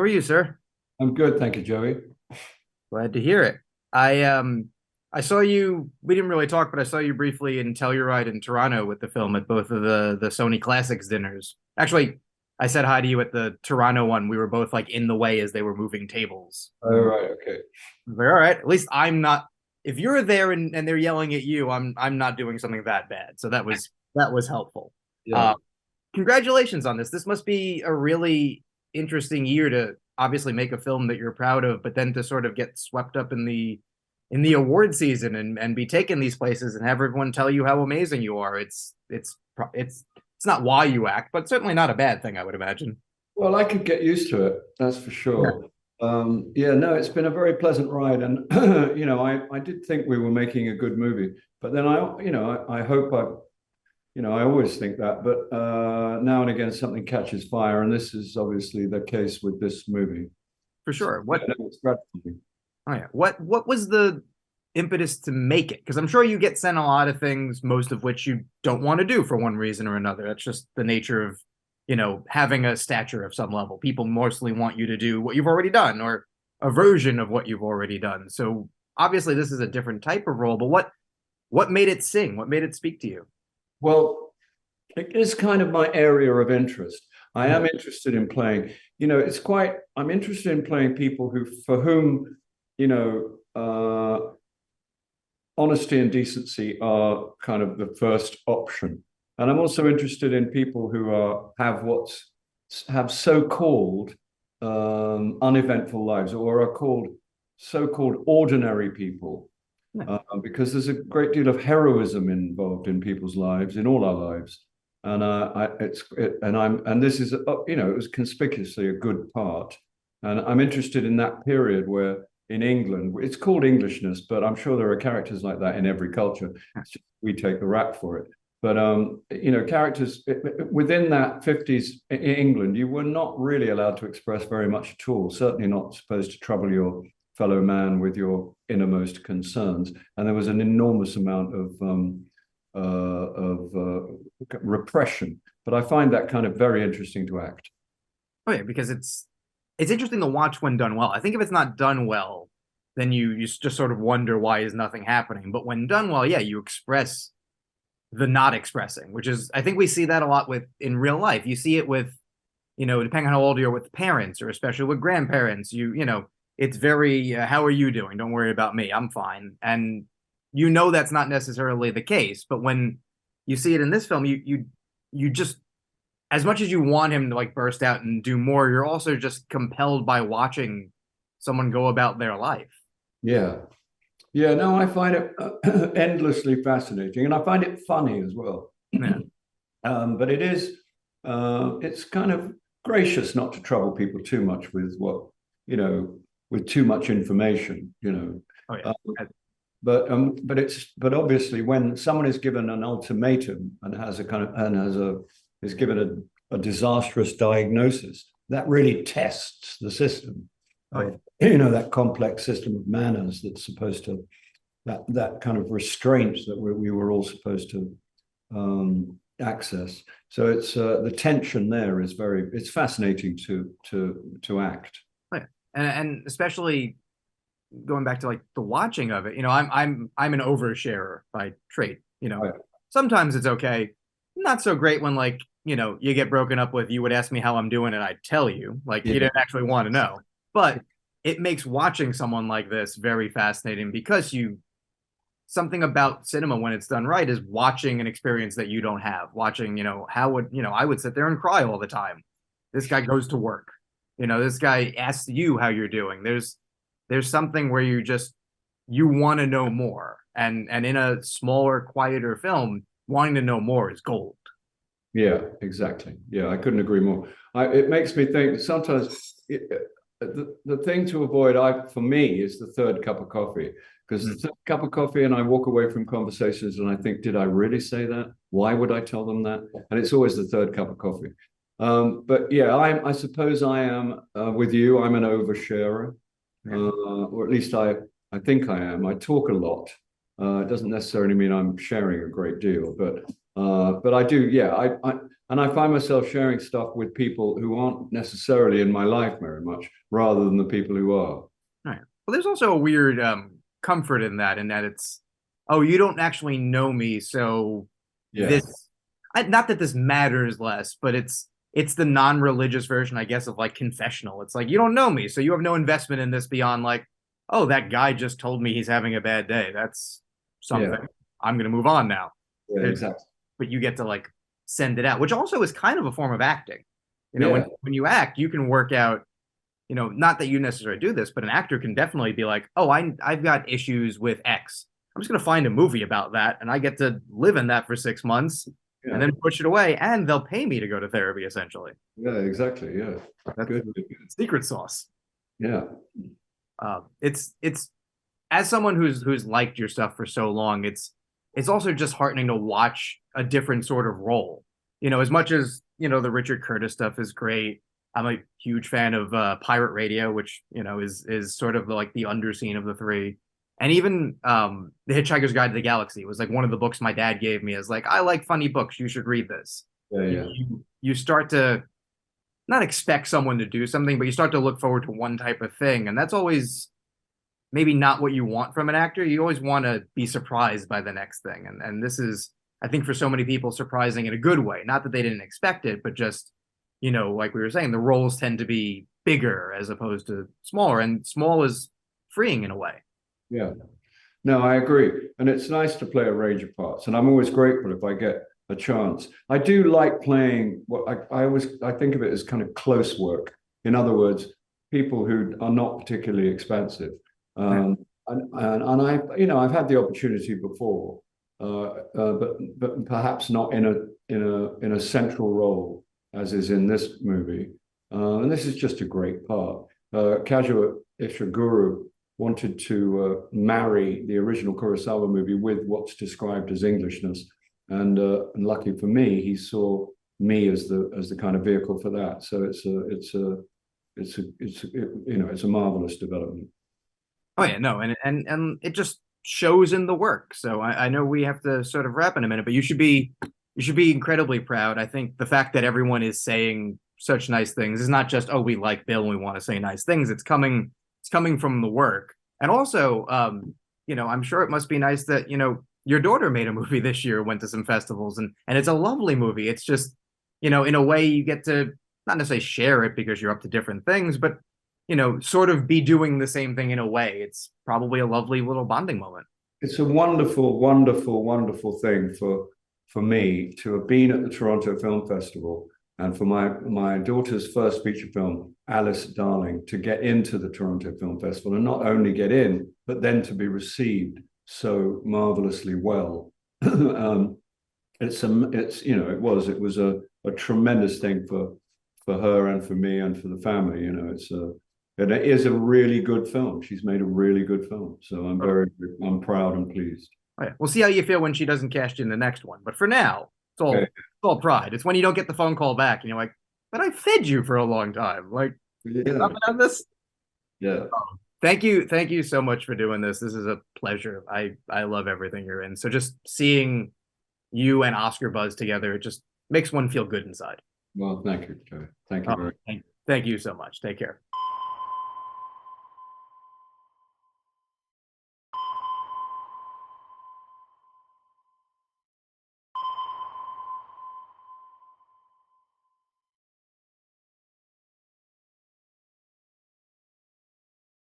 How are you, sir? I'm good, thank you, Joey. Glad to hear it. I saw you. We didn't really talk, but I saw you briefly in Telluride in Toronto with the film at both of the Sony Classics dinners. Actually, I said hi to you at the Toronto one. We were both like in the way as they were moving tables. All right, okay. I was like, all right, at least I'm not. If you're there and they're yelling at you, I'm not doing something that bad. So that was helpful. Yeah. Uh, Congratulations on this. This must be a really interesting year to obviously make a film that you're proud of, but then to sort of get swept up in the award season and be taken these places and have everyone tell you how amazing you are. It's not why you act, but certainly not a bad thing, I would imagine. Well, I could get used to it, that's for Yeah. sure. Yeah, no, it's been a very pleasant ride, and I did think we were making a good movie, but then I hope I always think that, but now and again something catches fire, and this is obviously the case with this movie. For So, sure. yeah, no, it's gratifying. Oh yeah. What was the impetus to make it? Because I'm sure you get sent a lot of things, most of which you don't want to do for one reason or another. That's just the nature of, having a stature of some level. People mostly want you to do what you've already done or a version of what you've already done. So obviously this is a different type of role, but what made it sing? What made it speak to you? Well, it is kind of my area of interest. I Mhm. am interested in playing. I'm interested in playing people for whom, you know, honesty and decency are kind of the first option. And I'm also interested in people who have so-called uneventful lives, or are called so-called ordinary people, Yeah. because there's a great deal of heroism involved in people's lives, in all our lives. And this is, it was conspicuously a good part. And I'm interested in that period where in England, it's called Englishness, but I'm sure there are characters like that in every culture. It's just we take the rap for it. But characters within that 50s England, you were not really allowed to express very much at all. Certainly not supposed to trouble your fellow man with your innermost concerns. And there was an enormous amount of repression. But I find that kind of very interesting to act. Oh yeah, because it's interesting to watch when done well. I think if it's not done well, then you just sort of wonder why is nothing happening. But when done well, yeah, you express the not expressing, which is I think we see that a lot with in real life. You see it with, depending on how old you're with parents or especially with grandparents, it's very how are you doing? Don't worry about me. I'm fine. And that's not necessarily the case, but when you see it in this film, you just as much as you want him to like burst out and do more, you're also just compelled by watching someone go about their life. Yeah. Yeah, no, I find it endlessly fascinating, and I find it funny as well. Yeah. But it's kind of gracious not to trouble people too much with you know, with too much information, Oh yeah. but obviously when someone is given an ultimatum and is given a disastrous diagnosis, that really tests the system Oh yeah. of that complex system of manners that's supposed to that kind of restraint that we were all supposed to access. So it's the tension there is it's fascinating to act. Oh, yeah. And especially going back to like the watching of it, I'm an oversharer by trait. Oh, yeah. Sometimes it's okay. Not so great when like, you get broken up with, you would ask me how I'm doing and I'd tell you. Like you Yeah. didn't actually want to know. But it makes watching someone like this very fascinating because something about cinema when it's done right is watching an experience that you don't have. Watching, I would sit there and cry all the time. This guy goes to work. This guy asks you how you're doing. There's something where you want to know more. And in a smaller, quieter film, wanting to know more is gold. Yeah, exactly. Yeah, I couldn't agree more. It makes me think sometimes the thing to avoid, for me, is the third cup of coffee. Because the third cup of coffee, and I walk away from conversations and I think, did I really say that? Why would I tell them that? And it's always the third cup of coffee. But yeah, I suppose I am with you. I'm an oversharer, Yeah. or at least I think I am. I talk a lot. It doesn't necessarily mean I'm sharing a great deal, but But I do, yeah. And I find myself sharing stuff with people who aren't necessarily in my life very much, rather than the people who are. Right. Well, there's also a weird comfort in that it's, oh, you don't actually know me, so Yeah, this, not that this matters less, but it's the non-religious version, I guess, of like confessional. It's like you don't know me, so you have no investment in this beyond like, oh, that guy just told me he's having a bad day. That's something. yeah, I'm gonna move on now. yeah, There's, exactly. but you get to like send it out, which also is kind of a form of acting. You know, Yeah, when you act, you can work out, not that you necessarily do this, but an actor can definitely be like, oh, I've got issues with X. I'm just going to find a movie about that, and I get to live in that for 6 months, and yeah, then push it away, and they'll pay me to go to therapy. Essentially, yeah, exactly. Yeah, that's good, the good, good. secret sauce. Yeah, It's as someone who's liked your stuff for so long, it's also just heartening to watch a different sort of role. As much as the Richard Curtis stuff is great. I'm a huge fan of Pirate Radio, which is sort of like the underscene of the three. And even The Hitchhiker's Guide to the Galaxy was like one of the books my dad gave me. As like, I like funny books, you should read this. yeah, You, yeah, you start to not expect someone to do something, but you start to look forward to one type of thing, and that's always maybe not what you want from an actor. You always want to be surprised by the next thing, and this is, I think, for so many people, surprising in a good way. Not that they didn't expect it, but just like we were saying, the roles tend to be bigger as opposed to smaller, and small is freeing in a way. yeah. No, I agree. And it's nice to play a range of parts. And I'm always grateful if I get a chance. I do like playing what I think of it as kind of close work. In other words, people who are not particularly expensive. Yeah. And I've had the opportunity before, but perhaps not in a central role as is in this movie. And this is just a great part. Kazuo Ishiguro wanted to marry the original Kurosawa movie with what's described as Englishness, and lucky for me, he saw me as the kind of vehicle for that. So it's a marvelous development. Oh yeah, no, and it just shows in the work. So I know we have to sort of wrap in a minute, but you should be incredibly proud. I think the fact that everyone is saying such nice things is not just, oh, we like Bill and we want to say nice things. It's coming from the work. And also, I'm sure it must be nice that, your daughter made a movie this year, went to some festivals, and it's a lovely movie. It's just, in a way you get to not necessarily share it because you're up to different things, but sort of be doing the same thing in a way. It's probably a lovely little bonding moment. It's a wonderful, wonderful, wonderful thing for me to have been at the Toronto Film Festival, and for my daughter's first feature film, Alice Darling, to get into the Toronto Film Festival, and not only get in, but then to be received so marvelously well. It was a tremendous thing for her and for me and for the family. And it is a really good film. She's made a really good film, so I'm proud and pleased. All right. We'll see how you feel when she doesn't cash in the next one. But for now, Okay. it's all pride. It's when you don't get the phone call back and you're like, but I fed you for a long time. Like, Yeah, nothing on this. yeah. Thank you so much for doing this. This is a pleasure. I love everything you're in. So just seeing you and Oscar Buzz together, it just makes one feel good inside. Well, thank you, Joe. Thank you very much. Thank you so much. Take care.